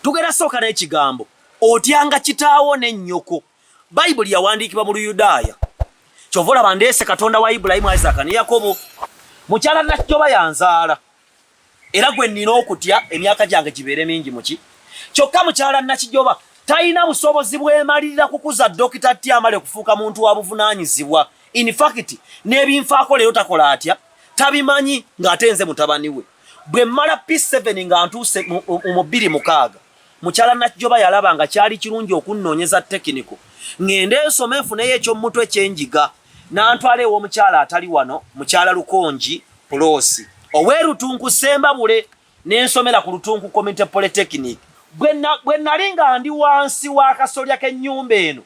tugera soka n'ekigambo otyanga kitaawo n'ennyoko Bayibuli yawandiikibwa mu Luyudaaya kyovola bandeese Katonda wa Ibulayimu Isaaka ne Yakobo mukyala Nakyoba yanzaala era gwe nnina okutya emyaka gyange gibeere mingi muki kyokka mukyala Nakijoba talina busobozi bwemalirira kukuza Dokita Tyamale kufuuka muntu wa buvunaanyizibwa in fact n'ebinfaako leero takola atya tabimanyi ng'ate nze mutabani we bwe mmala P7 nga ntuuse mu 26 mukyala Nakijoba yalaba nga kyali kirungi okunnoonyeza tekiniko ngende nsome nfuneyo eky'omutwe ekyenjiga n'antwala ew'omukyala atali wano mukyala Lukonji Pulosi owerutunku Sembabule n'ensomera ku Lutunku Community Polytechnic bwe nali nga ndi wansi w'akasolya k'ennyumba eno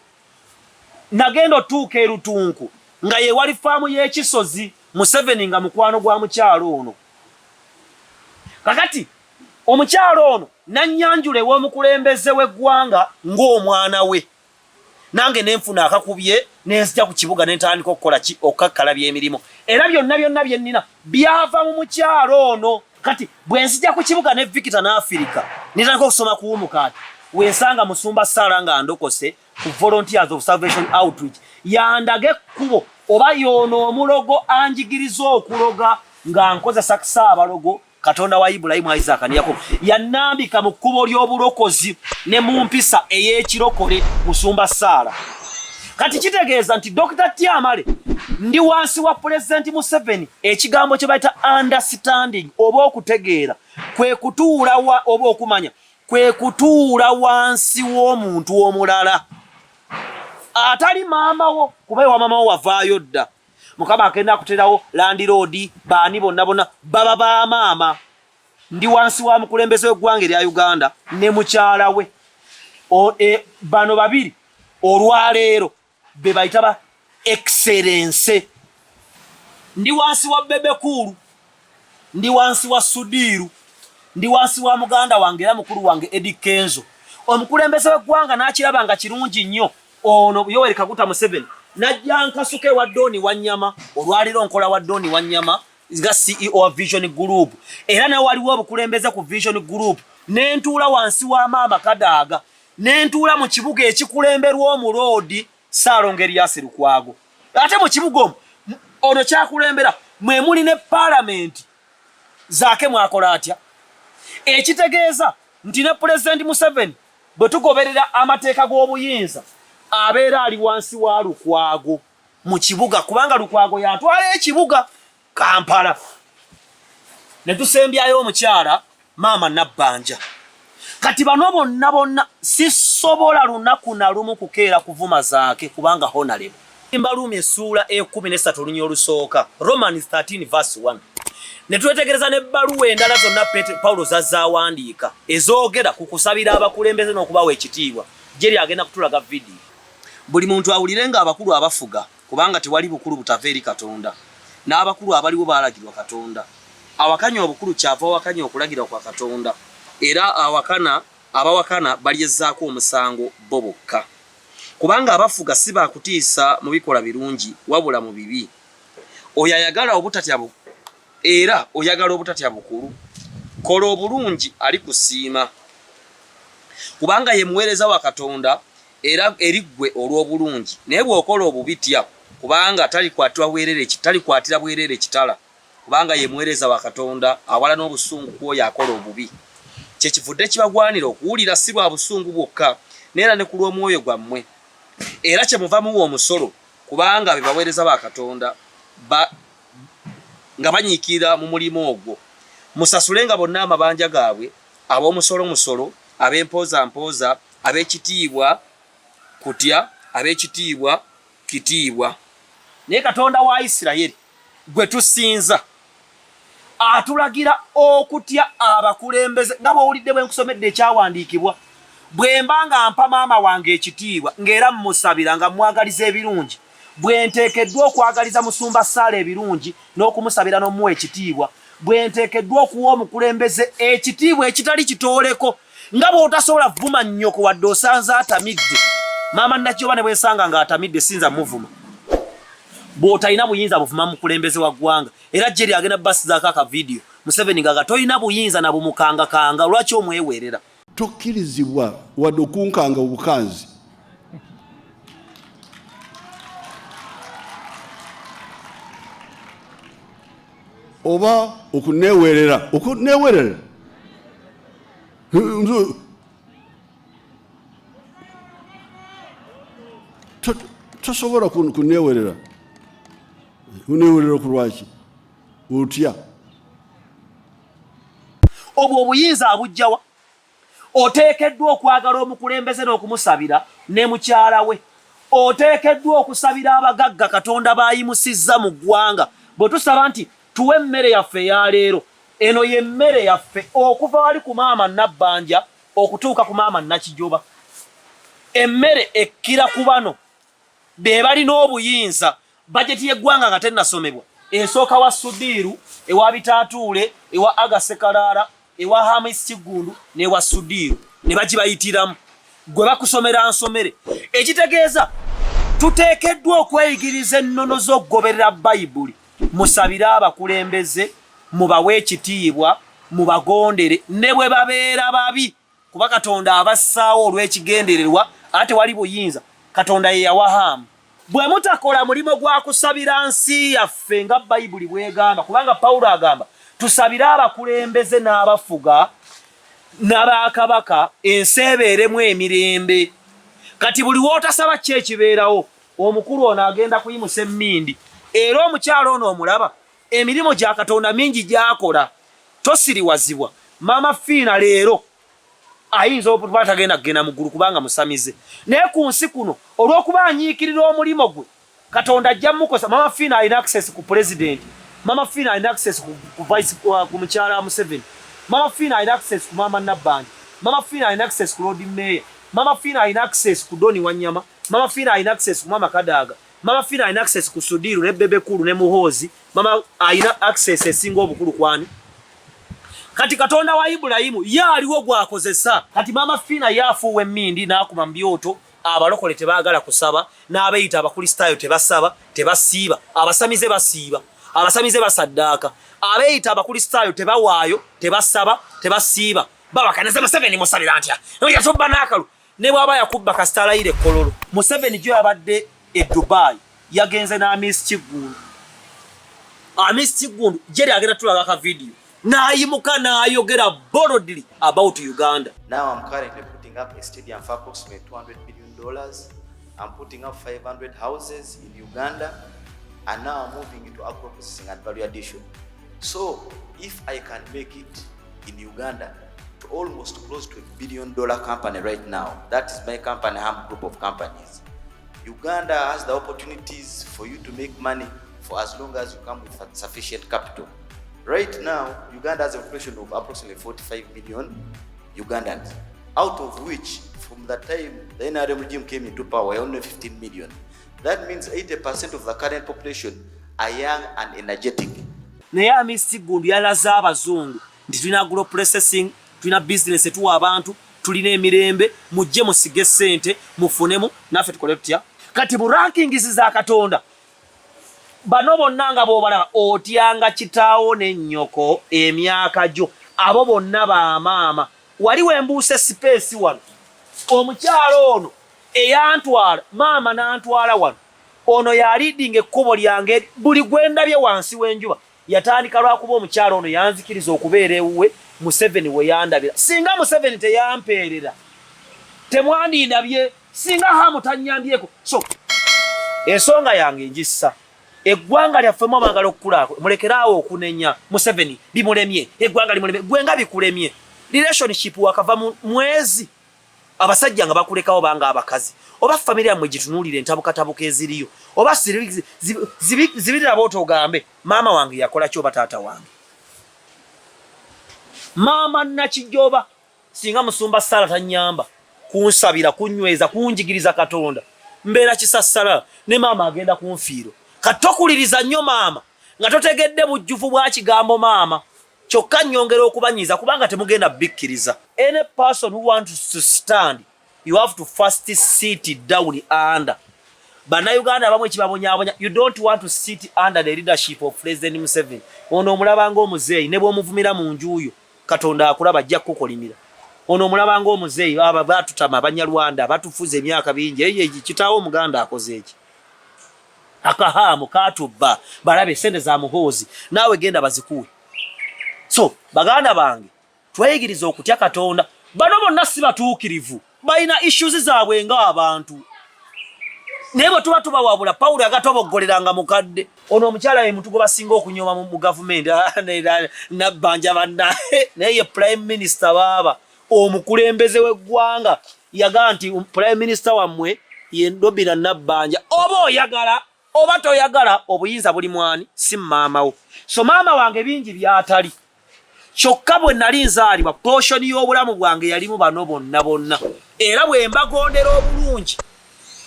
nagenda otuuka e Lutunku nga ye wali faamu y'ekisozi Museveni nga mukwano gwa mukyalo ono kakati omukyalo ono nannyanjula ew'omukulembeze w'eggwanga ng'omwana we nange nenfuna akakubye nenzija ku kibuga nentandika okukola ki okakkalabya emirimu era byonna byennina byava mu mukyalo ono kati bwe nzija ku kibuga ne Victor n'Afrika nitandika okusoma kuwumukaati wensanga Musumba Sala nga ndokose ku Volunteers of Salvation Outreach yandage ekkubo oba yono omulogo anjigiriza okuloga nga nkozesa Ssaabalogo Katonda wa Ibulayimu Isaaka ne Yakobo yannambika mu kkubo ly'obulokozi ne mu mpisa ey'ekirokole Musumba Sala kati kitegeeza nti Dr. Tyamale ndi wansi wa President Museveni ekigambo kye bayita understanding oba okutegeera kwe kutuula oba okumanya kwe kutuula wansi w'omuntu omulala atali maama wo kuba ewa maama wo wavaayo dda Mukama agenda akuterawo landiroodi baani bonna baba ba maama ndi wansi wa mukulembeze w'eggwanga erya Uganda ne mukyala we bano babiri olwaleero be bayita ba excellence ndi wansi wa Bebekulu ndi wansi wa Sudiru ndi wansi wa muganda wange era mukulu wange Eddie Kenzo omukulembeze w'eggwanga n'akiraba nga kirungi nnyo ono Yoweri Kaguta Museveni najja nkasuke wa Doni Wanyama olwaliro nkola wa Doni Wanyama nga CEO wa Vision Group era nawe waliwo obukulembeze ku Vision Group nentuula wansi wa Maama Kadaaga nentuula mu kibuga ekikulemberwa omuloodi Ssaalongo Lukwago ate mu kibuga ono kyakulembera mwe muli ne parliament zaake mwakola atya ekitegeeza nti ne President Museveni bwe tugoberera amateeka g'obuyinza abeera ali wansi wa Lukwago mu kibuga kubanga Lukwago yatwala ekibuga Kampala ne tusembyayo omukyala Maama Nabbanja kati bano bonna sisobola lunaku na lumu kukeera kuvuma zaake kubanga honorable Imbalumi essuula 13 olunya olusooka Romans 13:1 ne twetegereza n'ebbaluwa endala zonna Paulo zazaawandiika ezoogera ku kusabira abakulembeze n'okubawa ekitiibwa Jerry agenda kutulaga video buli muntu awulirenga abakulu abafuga kubanga tewali bukulu butava eri Katonda n'abakulu abaliwo baalagirwa Katonda awakanya obukulu kyava wakanya okulagirwa kwa Katonda era abawakana balyezaako omusango bo bokka kubanga abafuga si baakutiisa mu bikola birungi wabula mu bibi oyo ayagala obutatya era oyagala obutatya bukulu kola obulungi ali kusiima kubanga ye muweereza wa Katonda era eriggwe olw'obulungi naye bw'okola obubitya kubanga talikwatira bwerere ekitala kubanga ye muweereza wa Katonda awala n'obusungu kwoyo akola obubi kyekivudde kibagwanira okuwulira si bwa busungu bwokka neera ne ku lw'omwoyo gwammwe era kyemuvamuwa omusolo kubanga be baweereza ba Katonda nga banyiikira mu mulimu ogwo musasulenga bonna amabanja gaabwe ab'omusolo ab'empooza ab'ekitiibwa kutya ab'ekitiibwa kitiibwa naye Katonda wa Isirayiri gwe tusinza atulagira okutya abakulembeze nga bw'owulidde bwe nkusomedde ekyawandiikibwa bwe mbanga mpa maama wange ekitiibwa ng'era mmusabira nga mwagaliza ebirungi bwe nteekeddwa okwagaliza Musumba Sala ebirungi n'okumusabira n'omuwa ekitiibwa bwe nteekeddwa okuwa omukulembeze ekitiibwa ekitali kitooleko nga bw'otasobola vuma nnyoko wadde osanze atamidde Maama Nakyoba ne bwensanga nga atamidde sinza muvuma bw'otalina buyinza buvuma mukulembeze wa ggwanga era Jerry agenda basizaako aka video Museveni nga toyina buyinza na bumukangakanga lwaki omweweerera tokkirizibwa wadde okunkanga obukanzi. Oba okuneewerera. Tosobola kuneewerera. Kuneewerera ku lwaki? Otya. Obwo obuyinza abujjawa. Oteekeddwa okwagala omukulembeze n'okumusabira ne mukyala we. Oteekeddwa okusabira abagagga Katonda baayimusizza mu ggwanga. Bwe tusaba nti tuwe emmere yaffe eya leero. Eno ye mmere yaffe okuva wali ku maama Nabbanja okutuuka ku maama Nakijoba. Emmere ekkira ku bano be balina obuyinza. Bajeti y'eggwanga nga tennasomebwa. Esooka wa Sudiiru, ewa Bitaatuule, ewa Agasekalaala, ewa Hamis Kigundu, n'ewa Sudiiru. Ne bagibayitiramu. Gwe bakusomera nsomere. Ekitegeeza tuteekeddwa okweyigiriza ennono z'okgoberera Bayibuli. Musabire abakulembeze, mubawe ekitiibwa, mubagondere ne bwe babeera babi. Kuba Katonda abassaawo olw'ekigendererwa ate wali buyinza. Katonda ye yawahamu. Bwe mutakola mulimo gwa kusabira nsi yaffe nga Bayibuli bwegamba, kubanga Pawulo agamba tusabire abakulembeze n'abafuga n'abakabaka ensi ebeeremu emirembe. Kati buli wootasaba ki ekibeerawo, omukulu ono agenda kuyimusa emmindi. Era omukyalo ono omulaba emirimu gya Katonda mingi gy'akola. Tosiriwazibwa. Maama Fiina leero ayinza okuba tagenda kugenda mu ggulu kubanga musamize. Naye ku nsi kuno olw'okuba anyiikirira omulimo gwe, Katonda ajja mukosa. Maama Fiina alina access ku president. Maama Fiina alina access ku vice ku mukyala Museveni. Maama Fiina alina access ku maama Nabbanja. Maama Fiina alina access ku Lord Mayor. Maama Fiina alina access ku Doni Wanyama. Maama Fiina alina access ku Maama Kadaga. Maama Fiina alina access ku Sudiiru ne Bebe Kulu ne Muhoozi. Maama alina access esinga obukulu kwani. Kati Katonda wa Ibulayimu ye aliwo gwakozesa. Kati Maama Fiina yafuuwa emmindi n'akuma mu byoto. Abalokole tebaagala kusaba, n'abeeyita abakristaayo tebasaba, tebasiiba. Abasamize basiiba, abasamize basaddaaka. Abeeyita abakristaayo tebawaayo, tebasaba, tebasiiba. Babakaneze Museveni musabira ntya. Yatobba n'akalu. Ne bw'aba yakubba kasitalayire Kololo. Museveni gyo yabadde e Dubai. Yagenze na Miss Kigundu. Miss Kigundu jeri agenda tulaga ka video. Nayimuka n'ayogera boldly about Uganda. Now I'm currently putting up a stadium for approximately $200 billion. I'm putting up 500 houses in Uganda, and now I'm moving into agro-processing and value addition. So if I can make it in Uganda to almost close to $1 billion company right now, that is my company, Ham Group of Companies. Uganda has the opportunities for you to make money for as long as you come with sufficient capital. Right now, Uganda has a population of approximately 45 million Ugandans, out of which, from the time the NRM regime came into power, only 15 million. That means 80% of the current population are young and energetic. Naye Miss Kigundu yalaze abazungu nti tulina agro processing, tulina business etuwa abantu, tulina emirembe, mujje musige ssente, mufunemu, naffe tukole tutya. Kati mu rankings za Katonda, bano bonna nga bw'obalaba otyanga kitaawo n'ennyoko emyaka gyo, abo bonna bamaama. Wali wembuuse space wano, omukyalo ono eyantwala maama n'antwala wano, ono yalidinga ekkubo lyange, buli gwendabye wansi w'enjuba yatandika lwakuba omukyalo ono yanzikiriza okubeera ewuwe Museveni we yandabira. Singa Museveni teyampeerera, temwandindabye, singa Hamu tannyambyeko. So ensonga yange njissa, eggwanga lyaffe mwagala okukulaako, mulekeraawo okunenya Museveni bimulemye, eggwanga limulemye, gwe nga bikulemye. Relationship wakava mwezi abasajja nga bakulekawo banga abakazi, oba family yamwe gitunuulire entabukatabuka eziriyo, oba zibirira booto ogambe maama wange yakola ki oba taata wange. Maama Nakijoba singa musumba Sala tannyamba kunsabira, kunyweza, kunjigiriza Katonda, mbeera kisassala ne maama agenda kunfiiro. Katokuliriza nnyo maama nga totegedde bujjuvu bwa kigambo maama, kyokka nnyongera okubanyiza kubanga temugenda bikkiriza. Any person who wants to stand, you have to first sit down under. Bannayuganda abamu ekibabonyaabonya, you don't want to sit under the leadership of President Museveni. Ono omulaba ng'omuzeeyi, ne bw'omuvumira mu njuuyo, Katonda akulaba ajja kukolimira. ono mulabanga omuzeeyi aba batutama Abanyarwanda batufuza emyaka bingi eye kitaawo Omuganda akoze eki akahaamu katubba balabe sente za Muhoozi naawe genda bazikuwe. So baganda bange tweyigiriza okutya Katonda. Bano bonna si batuukirivu balina issues zaabwe ng'abantu naye bwe tuba tubawabula Pawulo yagatoboggoleranga mukadde ono omukyala ye mutugo basinga okunyoma mu gavumenti nabbanja bannaye naye ye prime minister baaba omukulembeze w'eggwanga yagaa nti prime minister wammwe ye Robina Nabbanja oba oyagala oba toyagala obuyinza buli mwani si maamawo. So maama wange bingi byatali kyokka bwe nali nzaalibwa portion y'obulamu bwange yalimu bano bonna era bwe mbagondera obulungi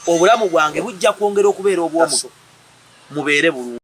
obulamu bwange bujja kwongera okubeera obw'omuto mubeere bulungi.